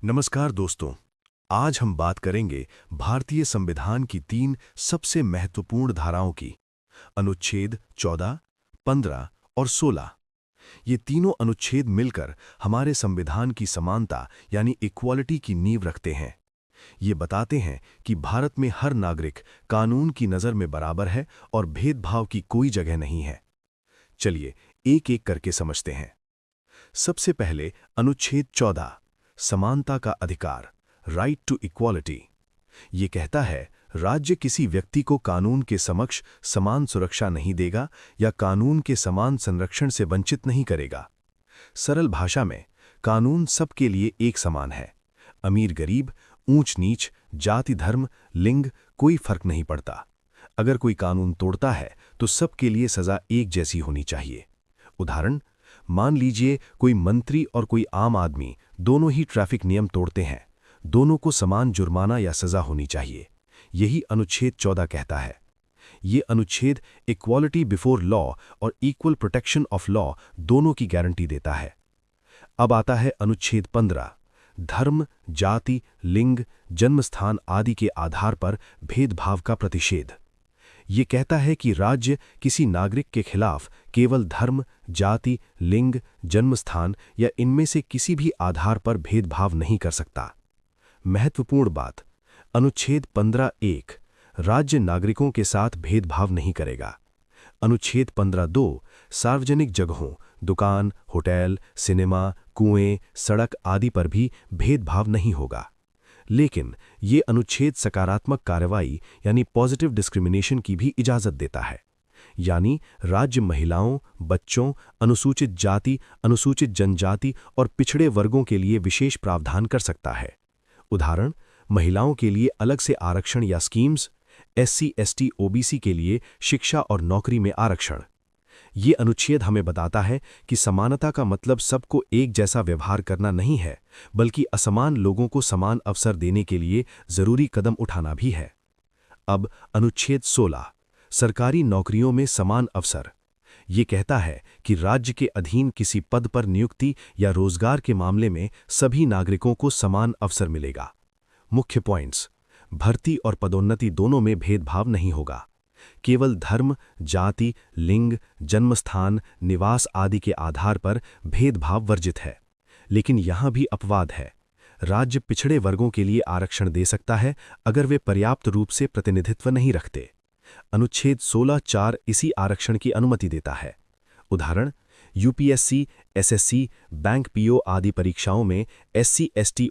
नमस्कार दोस्तों। आज हम बात करेंगे भारतीय संविधान की 3 सबसे महत्वपूर्ण धाराओं की। अनुच्छेद 14, 15 और 16। ये तीनों अनुच्छेद मिलकर हमारे संविधान की समानता यानी इक्वालिटी की नींव रखते हैं। ये बताते हैं कि भारत में हर नागरिक कानून की नज़र में बराबर है और भेदभाव की कोई जगह नहीं है। चलिए एक-एक करके समझते हैं। सबसे पहले अनुच्छेद 14, समानता का अधिकार, राइट टू इक्वालिटी। ये कहता है राज्य किसी व्यक्ति को कानून के समक्ष समान सुरक्षा नहीं देगा या कानून के समान संरक्षण से वंचित नहीं करेगा। सरल भाषा में कानून सबके लिए एक समान है। अमीर गरीब, ऊंच नीच, जाति धर्म, लिंग कोई फर्क नहीं पड़ता। अगर कोई कानून तोड़ता है तो सबके लिए सजा एक जैसी होनी चाहिए। उदाहरण, मान लीजिए कोई मंत्री और कोई आम आदमी दोनों ही ट्रैफिक नियम तोड़ते हैं, दोनों को समान जुर्माना या सजा होनी चाहिए। यही अनुच्छेद 14 कहता है। ये अनुच्छेद इक्वालिटी बिफोर लॉ और इक्वल प्रोटेक्शन ऑफ लॉ दोनों की गारंटी देता है। अब आता है अनुच्छेद 15, धर्म, जाति, लिंग, जन्मस्थान आदि के आधार पर भेदभाव का प्रतिषेध। ये कहता है कि राज्य किसी नागरिक के खिलाफ केवल धर्म, जाति, लिंग, जन्मस्थान या इनमें से किसी भी आधार पर भेदभाव नहीं कर सकता। महत्वपूर्ण बात, अनुच्छेद 15(1) राज्य नागरिकों के साथ भेदभाव नहीं करेगा। अनुच्छेद 15(2) सार्वजनिक जगहों, दुकान, होटल, सिनेमा, कुएं, सड़क आदि पर भी भेदभाव नहीं होगा। लेकिन ये अनुच्छेद सकारात्मक कार्रवाई यानी पॉजिटिव डिस्क्रिमिनेशन की भी इजाज़त देता है। यानी राज्य महिलाओं, बच्चों, अनुसूचित जाति, अनुसूचित जनजाति और पिछड़े वर्गों के लिए विशेष प्रावधान कर सकता है। उदाहरण, महिलाओं के लिए अलग से आरक्षण या स्कीम्स, एससी, एसटी, ओबीसी के लिए शिक्षा और नौकरी में आरक्षण। ये अनुच्छेद हमें बताता है कि समानता का मतलब सबको एक जैसा व्यवहार करना नहीं है, बल्कि असमान लोगों को समान अवसर देने के लिए जरूरी कदम उठाना भी है। अब अनुच्छेद 16, सरकारी नौकरियों में समान अवसर। ये कहता है कि राज्य के अधीन किसी पद पर नियुक्ति या रोजगार के मामले में सभी नागरिकों को समान अवसर मिलेगा। मुख्य पॉइंट्स, भर्ती और पदोन्नति दोनों में भेदभाव नहीं होगा। केवल धर्म, जाति, लिंग, जन्मस्थान, निवास आदि के आधार पर भेदभाव वर्जित है। लेकिन यहां भी अपवाद है। राज्य पिछड़े वर्गों के लिए आरक्षण दे सकता है अगर वे पर्याप्त रूप से प्रतिनिधित्व नहीं रखते। अनुच्छेद 16(4) इसी आरक्षण की अनुमति देता है। उदाहरण, यूपीएससी, एसएससी, बैंक पीओ आदि परीक्षाओं में एससी, एसटी,